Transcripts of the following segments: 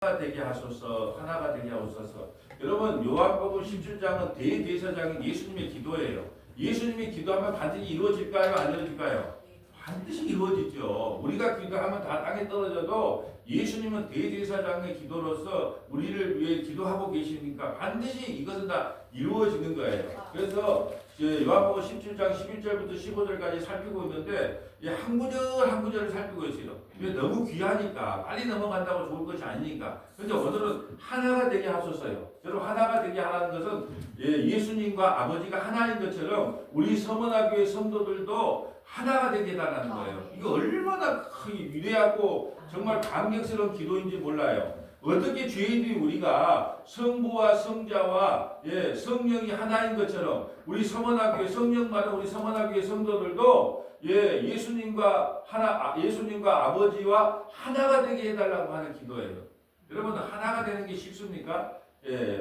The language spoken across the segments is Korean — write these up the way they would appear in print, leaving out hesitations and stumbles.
하나가 되게 하소서, 하나가 되게 하소서. 여러분, 요한복음 17장은 대제사장인 예수님의 기도예요. 예수님이 기도하면 반드시 이루어질까요? 안 이루어질까요? 반드시 이루어지죠. 우리가 기도하면 다 땅에 떨어져도 예수님은 대제사장의 기도로서 우리를 위해 기도하고 계시니까 반드시 이것은 다 이루어지는 거예요. 그래서 요한복음 17장 11절부터 15절까지 살피고 있는데 한 구절 한 구절을 살피고 있어요. 너무 귀하니까 빨리 넘어간다고 좋을 것이 아니니까. 그런데 오늘은 하나가 되게 하소서요. 여러분, 하나가 되게 하라는 것은 예수님과 아버지가 하나인 것처럼 우리 서문화교회 성도들도 하나가 되게 해달라는 거예요. 이거 얼마나 위대하고 정말 감격스러운 기도인지 몰라요. 어떻게 죄인들이 우리가 성부와 성자와 성령이 하나인 것처럼 우리 서문화교회 성령 받은 우리 서문화교회 성도들도 예수님과 아버지와 하나가 되게 해달라고 하는 기도예요. 여러분, 하나가 되는 게 쉽습니까?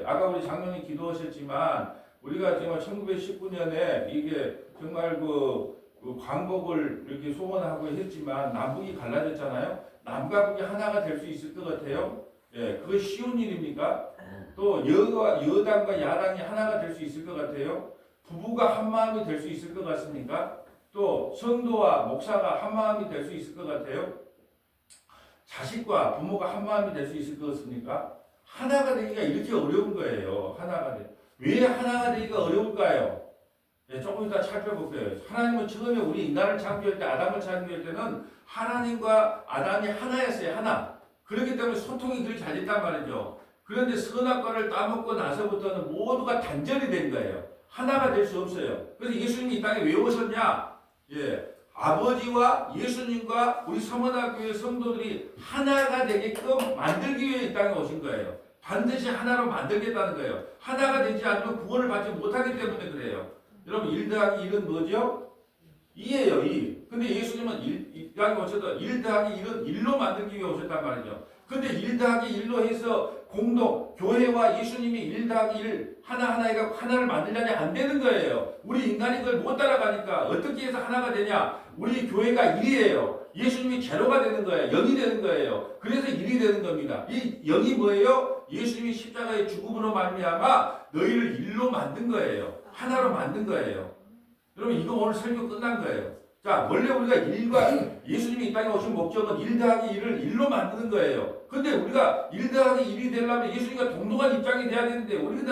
아까 우리 장로님 기도하셨지만 우리가 정말 1919년에 이게 정말 그 광복을 이렇게 소원하고 했지만 남북이 갈라졌잖아요. 남과 북이 하나가 될 수 있을 것 같아요. 그거 쉬운 일입니까? 또 여당과 야당이 하나가 될 수 있을 것 같아요. 부부가 한 마음이 될 수 있을 것 같습니까? 또 성도와 목사가 한 마음이 될 수 있을 것 같아요. 자식과 부모가 한 마음이 될 수 있을 것 같습니까? 하나가 되기가 이렇게 어려운 거예요. 하나가 돼. 왜 하나가 되기가 어려울까요? 조금 이따 살펴볼게요. 하나님은 처음에 우리 인간을 창조할 때, 아담을 창조할 때는 하나님과 아담이 하나였어요. 하나. 그렇기 때문에 소통이 그렇게 잘 됐단 말이죠. 그런데 선악과를 따먹고 나서부터는 모두가 단절이 된 거예요. 하나가 될 수 없어요. 그래서 예수님이 이 땅에 왜 오셨냐? 아버지와 예수님과 우리 서문화교회 성도들이 하나가 되게끔 만들기 위해 이 땅에 오신 거예요. 반드시 하나로 만들겠다는 거예요. 하나가 되지 않으면 구원을 받지 못하기 때문에 그래요. 여러분, 1 더하기 1은 뭐죠? 2예요, 2. 근데 예수님은 이 땅에 오셔서 1 더하기 1은 1로 만들기 위해 오셨단 말이죠. 근데 1 더하기 1로 해서 교회와 예수님이 1 더하기 1 하나가 하나를 만들자니 안 되는 거예요. 우리 인간이 그걸 못 따라가니까 어떻게 해서 하나가 되냐? 우리 교회가 1이에요. 예수님이 제로가 되는 거예요. 0이 되는 거예요. 그래서 1이 되는 겁니다. 이 0이 뭐예요? 예수님이 십자가의 죽음으로 말미암아 너희를 1로 만든 거예요. 하나로 만든 거예요. 여러분, 이거 오늘 설교 끝난 거예요. 자, 원래 우리가 1과 예수님이 이 땅에 오신 목적은 1 더하기 1을 1로 만드는 거예요. 근데 우리가 1 더하기 1이 되려면 예수님과 동등한 입장이 돼야 되는데 우리는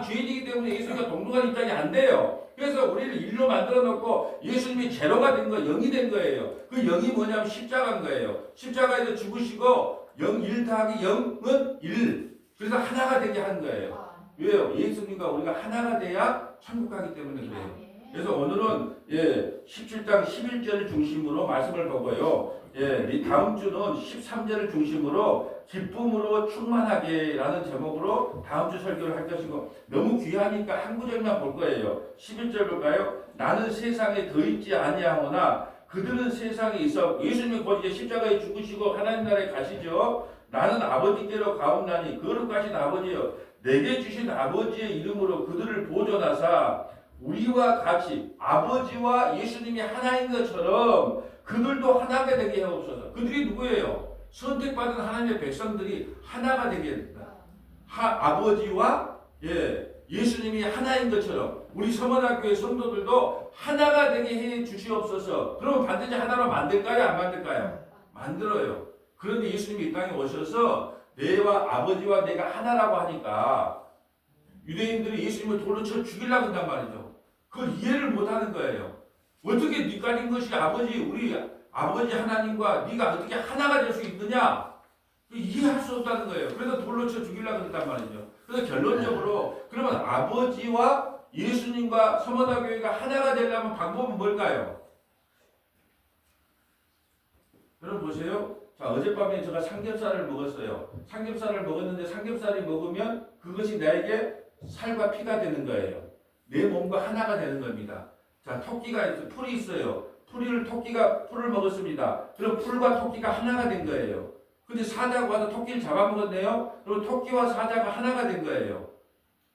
죄인이기 때문에 예수님과 동등한 입장이 안 돼요. 그래서 우리를 1로 만들어 놓고 예수님이 제로가 된 거, 0이 된 거예요. 그 0이 뭐냐면 십자가인 거예요. 십자가에서 죽으시고 1 더하기 0은 1. 그래서 하나가 되게 한 거예요. 왜요? 예수님과 우리가 하나가 돼야 천국 가기 때문에 그래요. 그래서 오늘은 17장 11절을 중심으로 말씀을 보고요. 이 다음 주는 13절을 중심으로 기쁨으로 충만하게라는 제목으로 다음 주 설교를 할 것이고, 너무 귀하니까 한 구절만 볼 거예요. 11절 볼까요? 나는 세상에 더 있지 아니하오나 그들은 세상에 있어. 예수님이 곧 이제 십자가에 죽으시고 하나님 나라에 가시죠. 나는 아버지께로 가옵나니 거룩하신 아버지여, 내게 주신 아버지의 이름으로 그들을 보존하사 우리와 같이 아버지와 예수님이 하나인 것처럼 그들도 하나가 되게 하옵소서. 그들이 누구예요? 선택받은 하나님의 백성들이 하나가 되게 됩니다. 아버지와 예수님이 하나인 것처럼 우리 서문화교회 성도들도 하나가 되게 해 주시옵소서. 그러면 반드시 하나로 만들까요? 안 만들까요? 만들어요. 그런데 예수님이 이 땅에 오셔서 내와 아버지와 내가 하나라고 하니까 유대인들이 예수님을 돌로 쳐 죽이려고 한단 말이죠. 그걸 이해를 못하는 거예요. 어떻게 네가 된 것이 우리 아버지 하나님과 네가 어떻게 하나가 될 수 있느냐? 이해할 수 없다는 거예요. 그래서 돌로 쳐 죽이려고 했단 말이죠. 그래서 결론적으로 그러면 아버지와 예수님과 서문화교회가 하나가 되려면 방법은 뭘까요? 여러분 보세요. 자, 어젯밤에 제가 삼겹살을 먹었어요. 삼겹살을 먹었는데 삼겹살이 먹으면 그것이 나에게 살과 피가 되는 거예요. 내 몸과 하나가 되는 겁니다. 자, 풀이 있어요. 토끼가 풀을 먹었습니다. 그럼 풀과 토끼가 하나가 된 거예요. 근데 사자가 와서 토끼를 잡아먹었네요. 그럼 토끼와 사자가 하나가 된 거예요.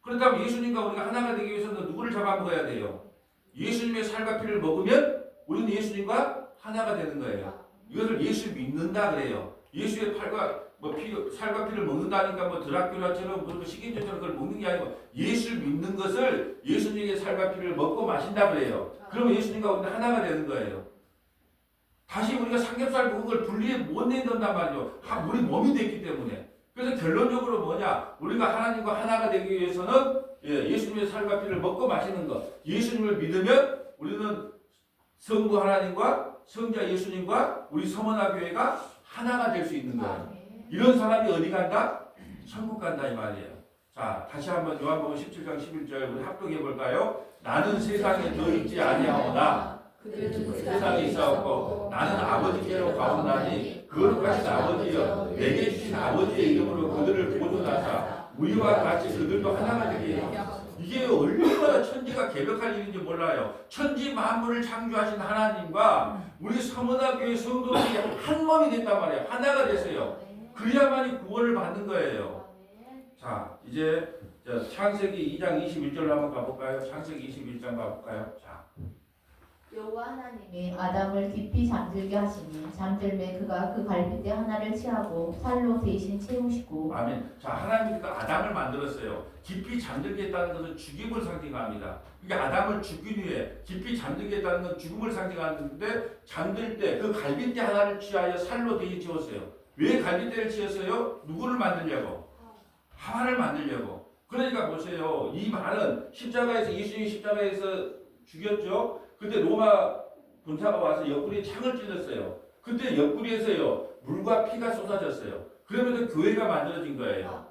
그렇다면 예수님과 우리가 하나가 되기 위해서는 누구를 잡아먹어야 돼요? 예수님의 살과 피를 먹으면 우리는 예수님과 하나가 되는 거예요. 이것을 예수 믿는다 그래요. 예수의 팔과 뭐 살과 피를 먹는다니까 뭐 드라큘라처럼 그리고 식인종처럼 그걸 먹는 게 아니고 예수를 믿는 것을 예수님의 살과 피를 먹고 마신다 그래요. 그러면 예수님과 우리는 하나가 되는 거예요. 다시 우리가 삼겹살 먹은 걸 분리해 못 낸단 말이죠. 우리 몸이 됐기 때문에. 그래서 결론적으로 뭐냐? 우리가 하나님과 하나가 되기 위해서는 예수님의 살과 피를 먹고 마시는 것. 예수님을 믿으면 우리는 성부 하나님과 성자 예수님과 우리 서머나 교회가 하나가 될 수 있는 거예요. 이런 사람이 어디 간다? 천국 간다 이 말이에요. 자, 다시 한번 요한복음 17장 11절 우리 합독해 볼까요? 나는 세상에 더 있지 아니하오나 세상에 있사옵고 나는 아버지께로 가오나니 거룩하신 아버지여 내게 주신 아버지의 이름으로 그들을 보존하사 우리와 같이 그들도 하나가 되게 해요. 이게 얼마나 천지가 개벽할 일인지 몰라요. 천지 만물을 창조하신 하나님과 우리 서머나 교회 성도들이 한 몸이 됐단 말이에요. 하나가 됐어요. 그래야만이 구원을 받는 거예요. 자, 이제 창세기 2장 21절로 한번 가볼까요? 창세기 21장 가볼까요? 자. 여호와 하나님이 아담을 깊이 잠들게 하시니 잠들매 그가 그 갈빗대 하나를 취하고 살로 대신 채우시고. 아멘. 자, 하나님이 그 아담을 만들었어요. 깊이 잠들게 했다는 것은 죽임을 상징합니다. 이게 아담을 죽인 후에 깊이 잠들게 했다는 건 죽음을 상징하는데 잠들 때 그 갈빗대 하나를 취하여 살로 대신 채웠어요. 왜 갈빗대를 취했어요? 누구를 만들려고? 하와를 만들려고. 그러니까 보세요. 이 말은 십자가에서 예수님이 십자가에서 죽였죠. 그때 로마 군사가 와서 옆구리에 창을 찔렀어요. 그때 옆구리에서요 물과 피가 쏟아졌어요. 그러면서 교회가 만들어진 거예요.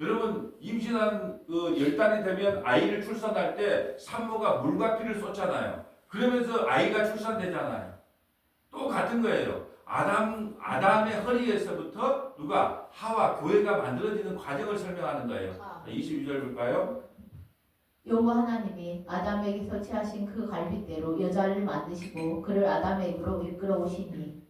여러분 임신한 그 10달이 되면 아이를 출산할 때 산모가 물과 피를 쏟잖아요. 그러면서 아이가 출산되잖아요. 또 같은 거예요. 아담의 허리에서부터 누가 하와 교회가 만들어지는 과정을 설명하는 거예요. 22절 볼까요? 여호와 하나님이 아담에게서 취하신 그 갈빗대로 여자를 만드시고 그를 아담에게로 이끌어 오시니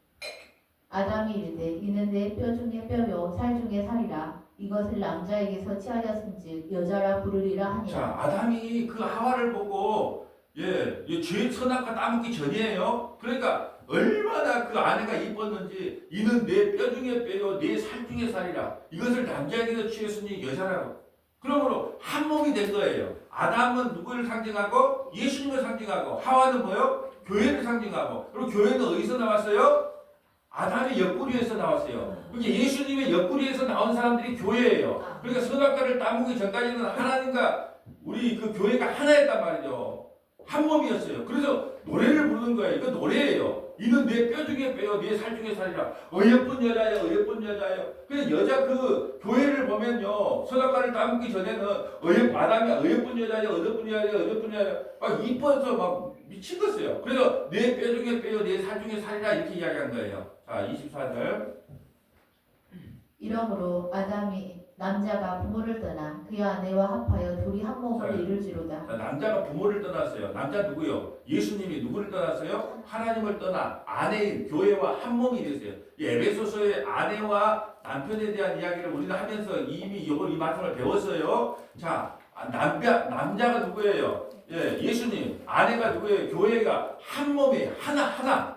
아담이 이르되 이는 내 뼈 중에 뼈요 살 중에 살이라 이것을 남자에게서 취하였은즉 여자라 부르리라 하니라. 자, 아담이 그 하와를 보고 죄 선악과 따먹기 전이에요. 그러니까 얼마나 그 아내가 이뻤는지 이는 내 뼈 중에 뼈요 내 살 중에 살이라 이것을 남자에게서 취했으니 여자라고. 그러므로 한 몸이 된 거예요. 아담은 누구를 상징하고 예수님을 상징하고 하와는 뭐요? 교회를 상징하고. 그리고 교회는 어디서 나왔어요? 아담의 옆구리에서 나왔어요. 그러니까 예수님의 옆구리에서 나온 사람들이 교회예요. 그러니까 선악과를 따먹기 전까지는 하나님과 우리 그 교회가 하나였단 말이죠. 한 몸이었어요. 그래서 노래를 부르는 거예요. 이거 노래예요. 이는 내 뼈 중에 뼈요 내 살 중에 살이라. 어여쁜 여자예요. 어여쁜 여자예요. 그래서 여자 그 교회를 보면요. 선악과를 따먹기 전에는 아담이 어여쁜 여자예요. 어여쁜 여자예요. 어여쁜 여자예요. 막 이뻐서 막 미치겠어요. 그래서 내 뼈 중에 뼈요 내 살 중에 살이라 이렇게 이야기한 거예요. 자, 24절. 이러므로 아담이 남자가 부모를 떠나 그의 아내와 합하여 둘이 한 몸을 이룰지로다. 자, 남자가 부모를 떠났어요. 남자 누구요? 예수님이 누구를 떠났어요? 하나님을 떠나 아내인 교회와 한 몸이 됐어요. 이 에베소서의 아내와 남편에 대한 이야기를 우리는 하면서 이미 이 말씀을 배웠어요. 자, 남자가 누구예요? 예수님. 아내가 누구예요? 교회가 한 몸이 하나.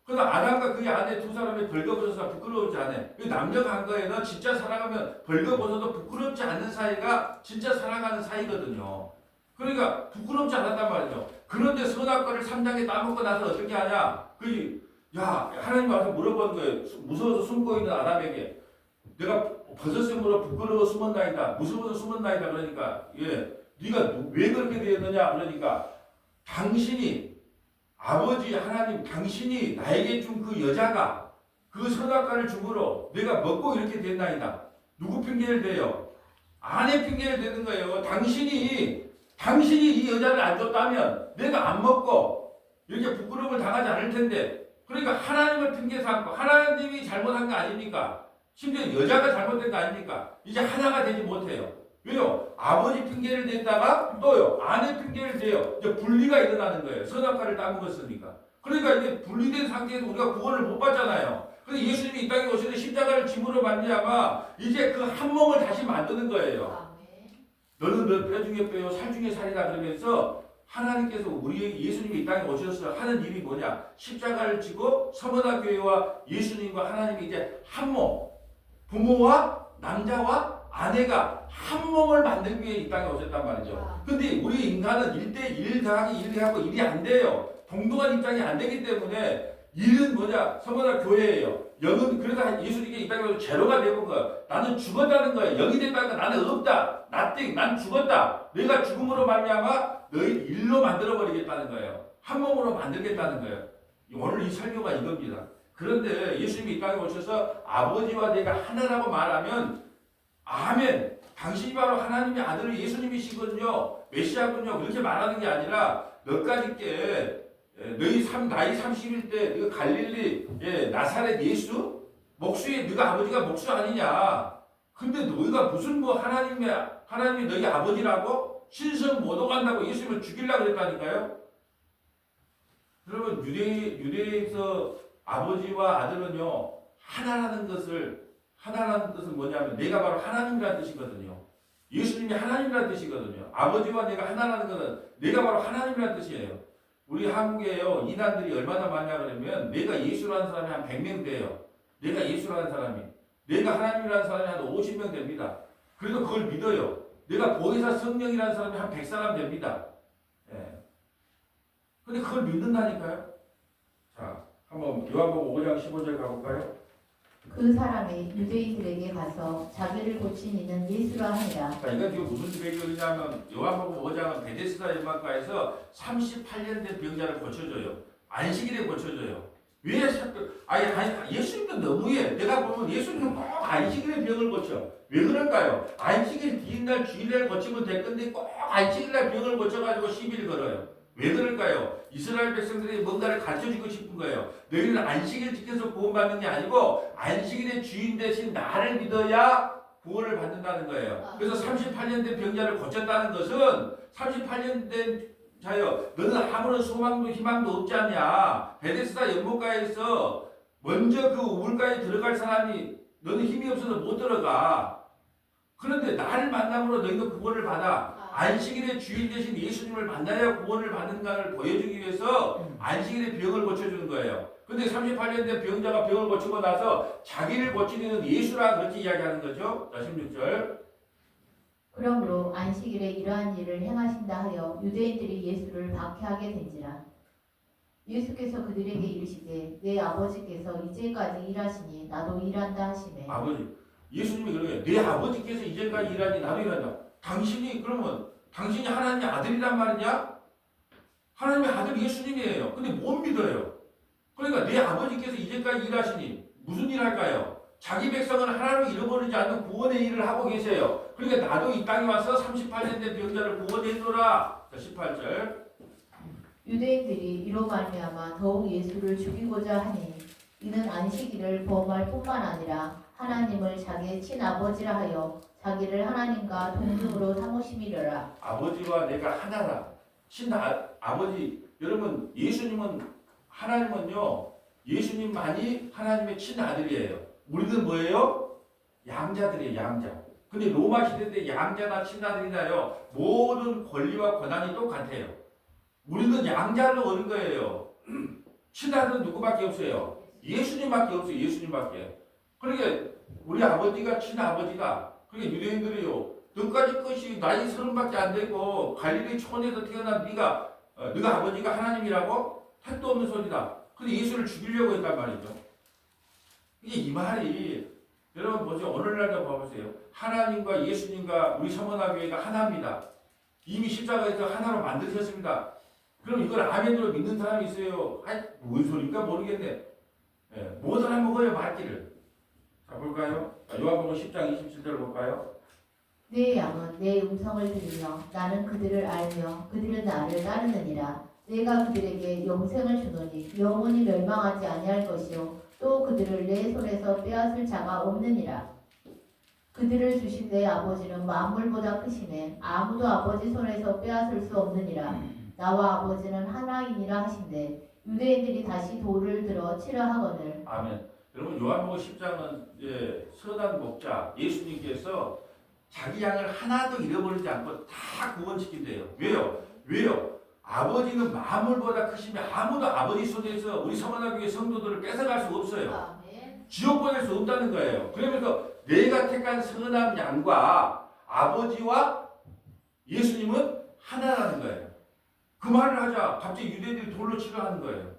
그러니까 아담과 그의 아내 두 사람이 벌거벗어서 부끄러우지 않아. 남자가 한 거에는 진짜 사랑하면 벌거벗어도 부끄럽지 않는 사이가 진짜 사랑하는 사이거든요. 그러니까 부끄럽지 않았단 말이죠. 그런데 선악과를 3장에 따먹고 나서 어떻게 하냐? 하나님 와서 물어본 거예요. 무서워서 숨고 있는 아담에게. 내가 벗었으므로 부끄러워 숨었나이다. 무서워서 숨었나이다. 그러니까 네가 왜 그렇게 되었느냐? 그러니까 당신이 아버지 하나님 당신이 나에게 준 그 여자가 그 선악과를 주므로 내가 먹고 이렇게 됐나이다. 누구 핑계를 대요? 아내 핑계를 대는 거예요. 당신이 이 여자를 안 줬다면 내가 안 먹고 이렇게 부끄러움을 당하지 않을 텐데. 그러니까 하나님을 핑계 삼고 하나님이 잘못한 거 아닙니까? 심지어 여자가 잘못된 거 아닙니까? 이제 하나가 되지 못해요. 왜요? 아버지 핑계를 댔다가 또요 아내 핑계를 대요. 이제 분리가 일어나는 거예요. 선악과를 따먹었으니까. 그러니까 이제 분리된 상태에서 우리가 구원을 못 받잖아요. 그래서 예수님이 이 땅에 오시는 십자가를 짐으로 말미암아 이제 그 한 몸을 다시 만드는 거예요. 너는 너 뼈 중에 뼈요 살 중에 살이다 그러면서 하나님께서 우리에게 예수님이 이 땅에 오셔서 하는 일이 뭐냐? 십자가를 지고 서머나 교회와 예수님과 하나님이 이제 한 몸. 부모와 남자와 아내가 한 몸을 만들기 위해 이 땅에 오셨단 말이죠. 근데 우리 인간은 1대 1 더하기 1 하고 일이 안 돼요. 동등한 입장이 안 되기 때문에 일은 뭐냐? 서머나 교회예요. 영은 그래서 예수님께 이 땅에 와서 제로가 되는 거야. 나는 죽었다는 거야. 영이 됐다는 거야. 나는 없다. 나띵. 난 죽었다. 내가 죽음으로 말미암아 너희 일로 만들어 버리겠다는 거예요. 한 몸으로 만들겠다는 거예요. 오늘 이 설교가 이겁니다. 그런데 예수님이 이 땅에 오셔서 아버지와 내가 하나라고 말하면 아멘. 당신이 바로 하나님의 아들 예수님이시거든요. 메시아군요. 그렇게 말하는 게 아니라 몇 가지께 너희 나이 30일 때 네가 갈릴리 나사렛 예수? 목수의 네가 아버지가 목수 아니냐? 근데 너희가 무슨 뭐 하나님이 너희 아버지라고 신선 못 오간다고 예수님을 죽이려고 그랬다니까요. 여러분 유대에서 아버지와 아들은요 하나라는 것은 뭐냐면 내가 바로 하나님이라는 뜻이거든요. 예수님이 하나님이라는 뜻이거든요. 아버지와 내가 하나라는 것은 내가 바로 하나님이라는 뜻이에요. 우리 한국에요 이단들이 얼마나 많냐 그러면 내가 예수라는 사람이 한 100명 돼요. 내가 예수라는 사람이 내가 하나님이라는 사람이 한 50명 됩니다. 그래도 그걸 믿어요. 내가 보혜사 성령이라는 사람이 한 100사람 됩니다. 예. 근데 그걸 믿는다니까요. 자, 한번 요한복음 5장 15절 가볼까요? 그 사람이 유대인들에게 가서 자기를 고친 이는 예수라 하니라. 자, 이건 지금 무슨 배경이냐면 요한복음 5장은 베데스다 연막가에서 38년 된 병자를 고쳐줘요. 안식일에 고쳐줘요. 왜 예수님도 너무해. 내가 보면 예수님은 꼭 안식일에 병을 고쳐. 왜 그럴까요? 안식일 뒤날 주일날 고치면 될 건데 꼭 안식일날 병을 고쳐가지고 시비를 걸어요. 왜 그럴까요? 이스라엘 백성들이 뭔가를 가르쳐주고 싶은 거예요. 너희는 안식일 지켜서 구원받는 게 아니고 안식일의 주인 대신 나를 믿어야 구원을 받는다는 거예요. 그래서 38년 된 병자를 고쳤다는 것은 38년 된 자여 너는 아무런 소망도 희망도 없지 않냐. 베데스다 연못가에서 먼저 그 우물가에 들어갈 사람이 너는 힘이 없어서 못 들어가. 그런데 나를 만남으로 너희는 구원을 받아. 안식일의 주인 대신 예수님을 만나야 구원을 받는가를 보여주기 위해서 안식일의 병을 고쳐주는 거예요. 근데 38년 된 병자가 병을 고치고 나서 자기를 고치는 예수라 그렇게 이야기하는 거죠. 자, 16절. 그러므로 안식일에 이러한 일을 행하신다 하여 유대인들이 예수를 박해하게 된지라. 예수께서 그들에게 이르시되 내 아버지께서 이제까지 일하시니 나도 일한다 하시매. 아버지, 예수님이 그러게 내 아버지께서 이제까지 일하니 나도 일한다. 당신이 그러면 당신이 하나님의 아들이란 말이냐? 하나님의 아들 예수님이에요. 근데 못 믿어요. 그러니까 내 아버지께서 이제까지 일하시니 무슨 일 할까요? 자기 백성을 하나로 잃어버리지 않는 구원의 일을 하고 계세요. 그러니까 나도 이 땅에 와서 38년 된 병자를 구원해주라. 자, 18절. 유대인들이 이로 말미암아 더욱 예수를 죽이고자 하니 이는 안식일을 범할 뿐만 아니라 하나님을 자기의 친아버지라 하여 자기를 하나님과 동등으로 삼으심이려라. 아버지와 내가 하나라. 아버지, 여러분 예수님은 하나님은요. 예수님만이 하나님의 친아들이에요. 우리는 뭐예요? 양자들이에요. 양자. 근데 로마 시대 때 양자나 친아들이나요. 모든 권리와 권한이 똑같아요. 우리는 양자를 얻은 거예요. 친아들은 누구밖에 없어요? 예수님밖에 없어요. 예수님밖에. 그러니까 우리 아버지가 친아버지다. 그러니까 유대인들이요. 너까지 끝이 나이 30밖에 안 되고 갈릴리 촌에서 태어난 네가 아버지가 하나님이라고? 택도 없는 소리다. 근데 예수를 죽이려고 했단 말이죠. 이게 이 말이 여러분 보세요. 오늘날도 봐보세요. 하나님과 예수님과 우리 서머나교회가 하나입니다. 이미 십자가에서 하나로 만드셨습니다. 그럼 이걸 아멘으로 믿는 사람이 있어요. 아니 뭔 소리인가 모르겠네. 못 알아먹어요 말귀를. 자 볼까요? 요한복음 10장 27절 볼까요? 내 양은 내 음성을 들으며 나는 그들을 알며 그들은 나를 따르느니라. 내가 그들에게 영생을 주노니 영원히 멸망하지 아니할 것이요 또 그들을 내 손에서 빼앗을 자가 없느니라. 그들을 주신 내 아버지는 만물보다 크시네 아무도 아버지 손에서 빼앗을 수 없느니라. 나와 아버지는 하나이니라 하신대 유대인들이 다시 돌을 들어 치려 하거늘. 아멘. 여러분 요한복음 10장은 선한 목자 예수님께서 자기 양을 하나도 잃어버리지 않고 다 구원시킨대요. 왜요? 아버지는 만물보다 크시며 아무도 아버지 손에서 우리 서머나교회 성도들을 뺏어갈 수 없어요. 지옥 보낼 수 없다는 거예요. 그러면서 내가 택한 선한 양과 아버지와 예수님은 하나라는 거예요. 그 말을 하자 갑자기 유대인들이 돌로 치려 하는 거예요.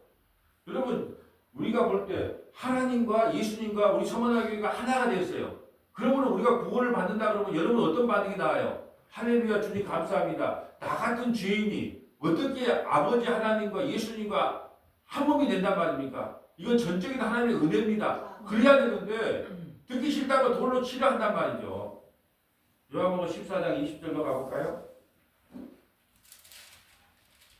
여러분 우리가 볼 때 하나님과 예수님과 우리 서문화교회가 하나가 되었어요. 그러면 우리가 구원을 받는다 그러면 여러분 어떤 반응이 나와요? 할렐루야 주님 감사합니다. 나 같은 죄인이 어떻게 아버지 하나님과 예수님과 한 몸이 된단 말입니까? 이건 전적인 하나님의 은혜입니다. 그래야 되는데 듣기 싫다고 돌로 치려 한단 말이죠. 요한복음 14장 20절로 가볼까요?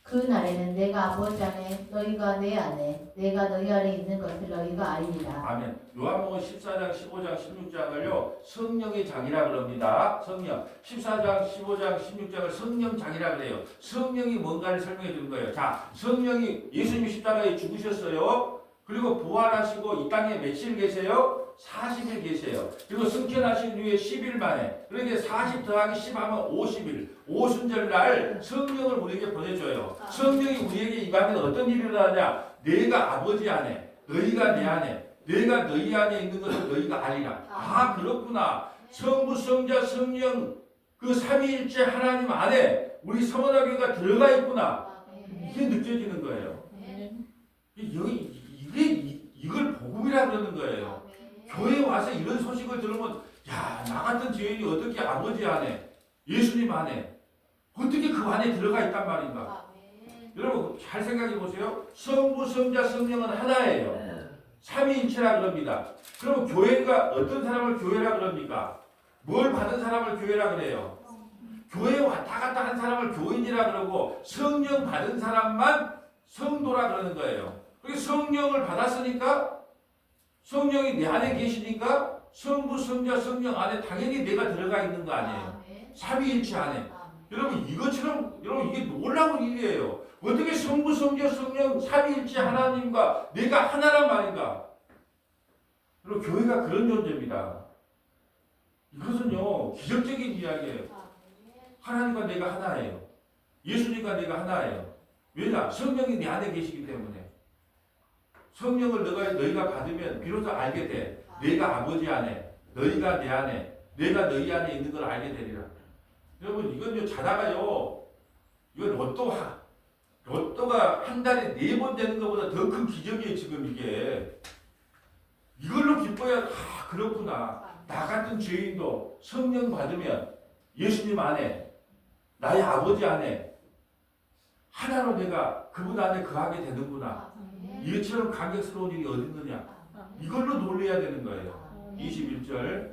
그 날에는 내가 아버지 안에 너희가 내 안에 내가 너희 안에 있는 것을 너희가 알리라. 아멘. 요한복음 14장 15장 16장을요 성령의 장이라 그럽니다. 성령 14장 15장 16장을 성령장이라 그래요. 성령이 뭔가를 설명해 주는 거예요. 자, 성령이 예수님이 십자가에 죽으셨어요. 그리고 부활하시고 이 땅에 며칠 계세요? 40일 계세요. 그리고 승천하신 후에 10일 만에, 그러니까 40 더하기 10 하면 50일, 오순절 날 성령을 우리에게 보내줘요. 성령이 우리에게 임하면 어떤 일이 일어나냐? 내가 아버지 안에, 너희가 내 안에, 내가 너희 안에 있는 것을 너희가 알리라. 아, 그렇구나. 성부, 성자, 성령, 그 삼위일체 하나님 안에 우리 서문화교회가 들어가 있구나. 이게 느껴지는 거예요. 이걸 복음이라 그러는 거예요. 교회에 와서 이런 소식을 들으면 야, 나 같은 죄인이 어떻게 아버지 안에 예수님 안에 어떻게 그 안에 들어가 있단 말인가. 여러분 잘 생각해 보세요. 성부 성자 성령은 하나예요. 삼위일체라 그럽니다. 그럼 교회가 어떤 사람을 교회라 그럽니까? 뭘 받은 사람을 교회라 그래요? 교회 왔다 갔다 한 사람을 교인이라 그러고 성령 받은 사람만 성도라 그러는 거예요. 그게 성령을 받았으니까 성령이 내 안에 계시니까 성부, 성자, 성령 안에 당연히 내가 들어가 있는 거 아니에요. 삼위일체 안에. 여러분 이것처럼 여러분 이게 놀라운 일이에요. 어떻게 성부, 성자, 성령 삼위일체 하나님과 내가 하나란 말인가? 여러분 교회가 그런 존재입니다. 이것은요 기적적인 이야기예요. 하나님과 내가 하나예요. 예수님과 내가 하나예요. 왜냐? 성령이 내 안에 계시기 때문에. 성령을 너희가 받으면 비로소 알게 돼. 내가 아버지 안에, 너희가 내 안에, 내가 너희 안에 있는 걸 알게 되리라. 여러분 이건요 자다가요 이건 로또가 한 달에 4번 되는 것보다 더 큰 기적이에요. 지금 이게 이걸로 기뻐야 그렇구나. 나 같은 죄인도 성령 받으면 예수님 안에 나의 아버지 안에 하나로 내가 그분 안에 거하게 되는구나. 이처럼 감격스러운 일이 어디 있느냐. 이걸로 놀래야 되는 거예요. 21절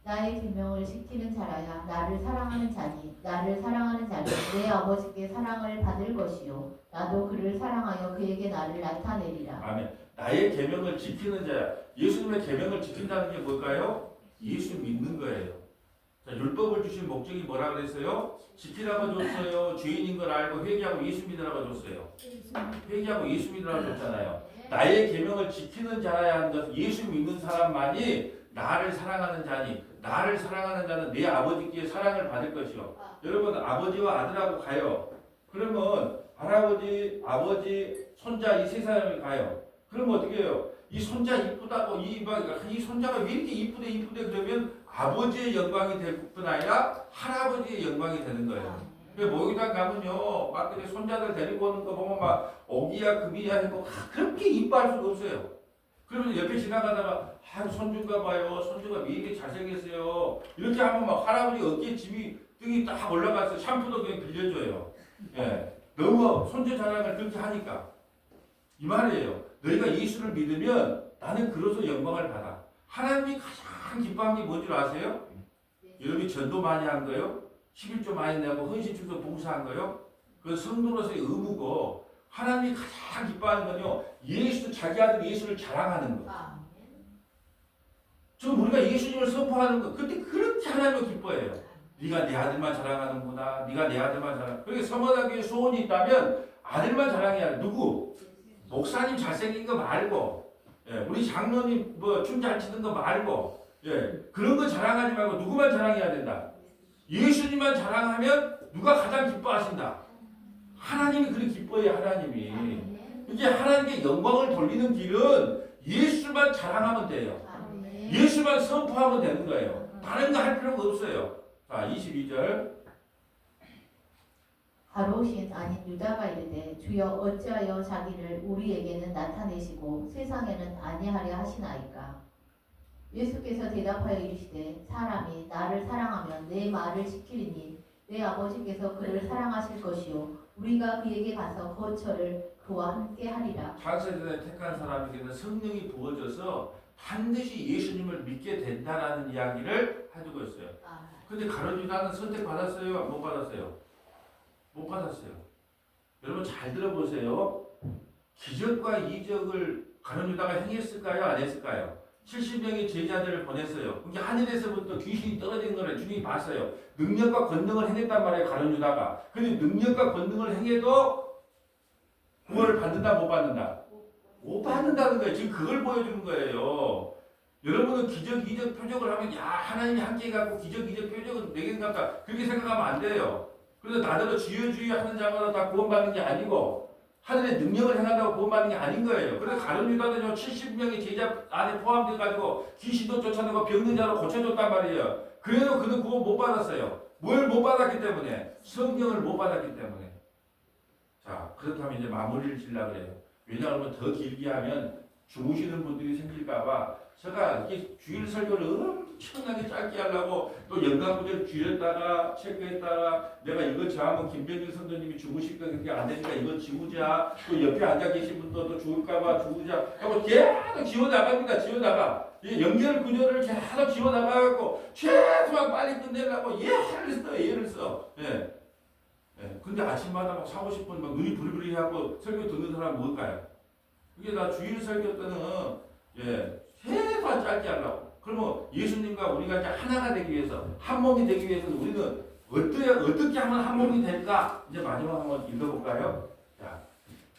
나의 계명을 지키는 자라야 나를 사랑하는 자니 나를 사랑하는 자는 내 아버지께 사랑을 받을 것이요 나도 그를 사랑하여 그에게 나를 나타내리라. 아멘. 나의 계명을 지키는 자야. 예수님의 계명을 지킨다는 게 뭘까요? 예수 믿는 거예요. 자, 율법을 주신 목적이 뭐라 그랬어요? 지키라고 줬어요. 죄인인 걸 알고 회개하고 예수 믿으라고 줬어요. 회개하고 예수 믿으라고 줬잖아요. 나의 계명을 지키는 자라야 하는 것은 예수 믿는 사람만이 나를 사랑하는 자니 나를 사랑하는 자는 내 아버지께 사랑을 받을 것이요. 여러분 아버지와 아들하고 가요. 그러면 할아버지, 아버지, 손자 이 세 사람이 가요. 그러면 어떻게 해요? 이 손자 이쁘다고 이 손자가 왜 이렇게 이쁘대 그러면 아버지의 영광이 될 뿐 아니라 할아버지의 영광이 되는 거예요. 목욕탕 가면요 막 그냥 손자들 데리고 오는 거 보면 막 오기야 금이야 하고 그렇게 이뻐할 수가 없어요. 그러면 옆에 지나가다가 손주가 봐요. 손주가 왜 이렇게 잘생겼어요. 이렇게 하면 막 할아버지 어깨에 등이 딱 올라가서 샴푸도 그냥 빌려줘요. 예. 너무 손주 자랑을 그렇게 하니까 이 말이에요. 너희가 예수를 믿으면 나는 그로서 영광을 받아. 하나님이 가장 기뻐한 게 뭔지 아세요? 여러분이 전도 많이 한 거요? 11조 많이 내고 헌신축도 봉사한 거요? 그 성도로서의 의무고 하나님이 가장 기뻐하는 건요. 자기 아들 예수를 자랑하는 거. 좀 우리가 예수님을 선포하는 거. 그때 그렇게 하나님을 기뻐해요. 네가 내 아들만 자랑하는구나. 네가 내 아들만 자랑. 그렇게 서문화교회 소원이 있다면 아들만 자랑해야 돼. 누구? 목사님 잘생긴 거 말고, 예, 우리 장로님 춤 잘 치는 거 말고, 예, 그런 거 자랑하지 말고 누구만 자랑해야 된다. 예수님만 자랑하면 누가 가장 기뻐하신다. 하나님이 그렇게 기뻐해요. 하나님이. 이게 하나님께 영광을 돌리는 길은 예수만 자랑하면 돼요. 예수만 선포하면 되는 거예요. 다른 거 할 필요가 없어요. 자, 22절. 바로신 아닌 유다가 이르되 주여 어찌하여 자기를 우리에게는 나타내시고 세상에는 아니하려 하시나이까. 예수께서 대답하여 이르시되 사람이 나를 사랑하면 내 말을 지키리니 내 아버지께서 그를 사랑하실 것이요 우리가 그에게 가서 거처를 그와 함께 하리라. 창세전에 택한 사람에게는 성령이 부어져서 반드시 예수님을 믿게 된다라는 이야기를 해주고 있어요. 근데 가룟 유다는 선택받았어요? 못 받았어요? 못 받았어요. 여러분 잘 들어보세요. 기적과 이적을 가룟 유다가 행했을까요? 안 했을까요? 70명의 제자들을 보냈어요. 그게 하늘에서부터 귀신이 떨어진 거를 주님이 봤어요. 능력과 권능을 행했단 말이에요. 가룟 유다가. 근데 능력과 권능을 행해도 구원을 받는다 못 받는다? 못 받는다는 거예요. 지금 그걸 보여주는 거예요. 여러분은 기적, 이적, 표적을 하면 야 하나님이 함께 해갖고 기적, 이적, 표적은 내게 같다. 그렇게 생각하면 안 돼요. 그래서 나더러 주여 주여 하는 자마다 다 구원받는 게 아니고 하늘의 능력을 행한다고 구원받는 게 아닌 거예요. 그래서 가룟 유다는요 70명의 제자 안에 포함돼가지고 귀신도 쫓아내고 병든 자로 고쳐줬단 말이에요. 그래도 그는 구원 못 받았어요. 뭘 못 받았기 때문에? 성령을 못 받았기 때문에. 자, 그렇다면 이제 마무리를 지려고 그래요. 왜냐하면 더 길게 하면 주무시는 분들이 생길까봐 제가 이렇게 주일 설교를 엄청나게 짧게 하려고 또 영광구절 줄였다가 체크했다가 내가 이거 저하면 김병길 선생님이 주무실 거 그렇게 안 되니까 이거 지우자. 또 옆에 앉아 계신 분도 또 죽을까봐 지우자. 하고 계속 지워나갑니다. 지워나가. 이 연결 구조를 계속 지워나가고 최소한 빨리 끝내려고 예를 써. 예. 예. 근데 아침마다 막 사고 싶은 막 눈이 부리부리 하고 설교 듣는 사람 뭘까요? 그게 다 주일 설교 때는 최소한 짧게 하려고. 그러면 예수님과 우리가 이제 하나가 되기 위해서 한 몸이 되기 위해서는 우리는 어떻게 하면 한 몸이 될까? 이제 마지막 한번 읽어볼까요? 자.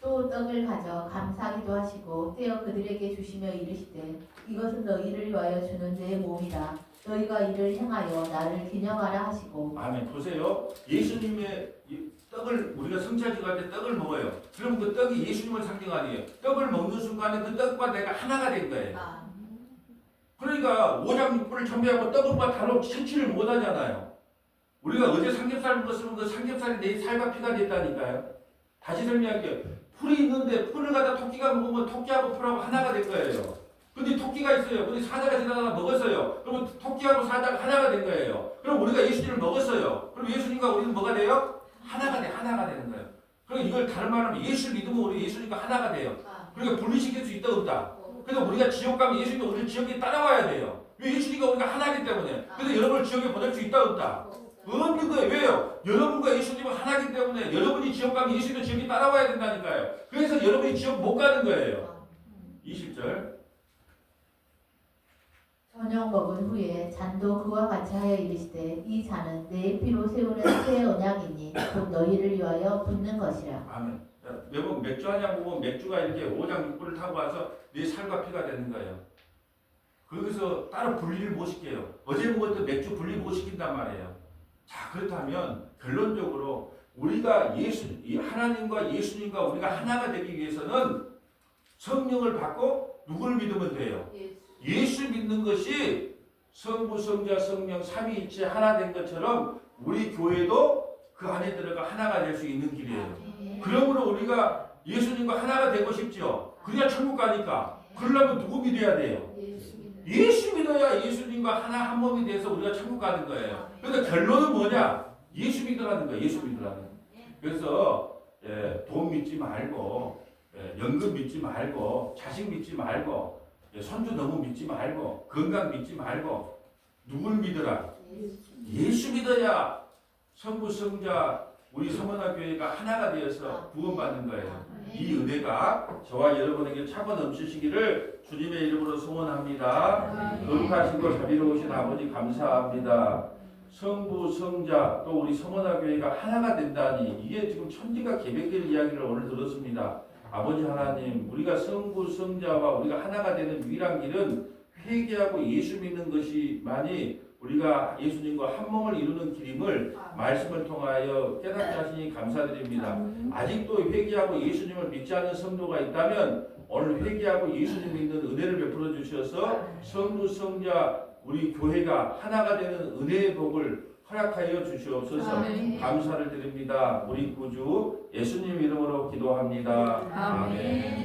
또 떡을 가져 감사기도 하시고 떼어 그들에게 주시며 이르시되 이것은 너희를 위하여 주는 내 몸이라. 너희가 이를 행하여 나를 기념하라 하시고. 아멘. 보세요. 예수님의 떡을 우리가 성찬식 할 때 떡을 먹어요. 그럼 그 떡이 예수님을 상징하니에요. 떡을 먹는 순간에 그 떡과 내가 하나가 된 거예요. 그러니까 오장육부를 참배하고 떡과 다로 치치를 못하잖아요. 우리가 어제 삼겹살 먹었으면 그 삼겹살이 내 살과 피가 됐다니까요. 다시 설명할게요. 풀이 있는데 풀을 갖다 토끼가 먹으면 토끼하고 풀하고 하나가 된 거예요. 근데 토끼가 있어요. 근데 사자가 지나가다 먹었어요. 그러면 토끼하고 사자가 하나가 된 거예요. 그럼 우리가 예수님을 먹었어요. 그럼 예수님과 우리는 뭐가 돼요? 하나가 되는 거예요. 그럼 이걸 다른 말로 하면 예수를 믿으면 우리 예수님과 하나가 돼요. 그러니까 분리시킬 수 있다 없다. 그래서 우리가 지옥 가면 예수님이 우리를 지옥에 따라와야 돼요. 왜? 예수님과 우리가 하나이기 때문에. 그래서 여러분을 지옥에 보낼 수 있다 없다. 없는 거예요. 왜요? 여러분과 예수님은 하나이기 때문에 여러분이 지옥 가면 예수님도 지옥에 따라와야 된다니까요. 그래서 여러분이 지옥 못 가는 거예요. 20절. 저녁 먹은 후에 잔도 그와 같이 하여 이르시되 이 잔은 내 피로 세우는 새 언약이니 곧 너희를 위하여 붓는 것이라. 아멘. 여러분 맥주 한잔 보면 맥주가 이렇게 오장육부를 타고 와서 내 살과 피가 되는 거예요. 거기서 따로 분리를 못 시켜요. 어제 먹었던 맥주 분리 못 시킨단 말이에요. 자, 그렇다면 결론적으로 우리가 하나님과 예수님과 우리가 하나가 되기 위해서는 성령을 받고 누구를 믿으면 돼요? 예수 믿는 것이 성부, 성자, 성령, 삼위일체 하나 된 것처럼 우리 교회도 그 안에 들어가 하나가 될 수 있는 길이에요. 그러므로 우리가 예수님과 하나가 되고 싶죠. 그래야 천국 가니까. 그러려면 누구 믿어야 돼요? 예수 믿어야 예수님과 하나 한 몸이 돼서 우리가 천국 가는 거예요. 그래서 결론은 뭐냐? 예수 믿으라는 거예요. 예수 믿으라는 거예요. 그래서 돈 믿지 말고 연금 믿지 말고 자식 믿지 말고 손주 너무 믿지 말고 건강 믿지 말고 누굴 믿어라? 예수 믿어야 성부 성자 우리 성원아 교회가 하나가 되어서 구원받는 거예요. 이 은혜가 저와 여러분에게 차고 넘치시기를 주님의 이름으로 소원합니다. 거룩하시고 자비로우신 아버지 감사합니다. 성부 성자 또 우리 성원아 교회가 하나가 된다니 이게 지금 천지가 계획될 이야기를 오늘 들었습니다. 아버지 하나님, 우리가 성부, 성자와 우리가 하나가 되는 유일한 길은 회개하고 예수 믿는 것이만이 우리가 예수님과 한 몸을 이루는 길임을 말씀을 통하여 깨닫게 하시니 감사드립니다. 아직도 회개하고 예수님을 믿지 않는 성도가 있다면 오늘 회개하고 예수님 믿는 은혜를 베풀어 주셔서 성부 성자 우리 교회가 하나가 되는 은혜의 복을 허락하여 주시옵소서. 아멘. 감사를 드립니다. 우리 구주 예수님 이름으로 기도합니다. 아멘.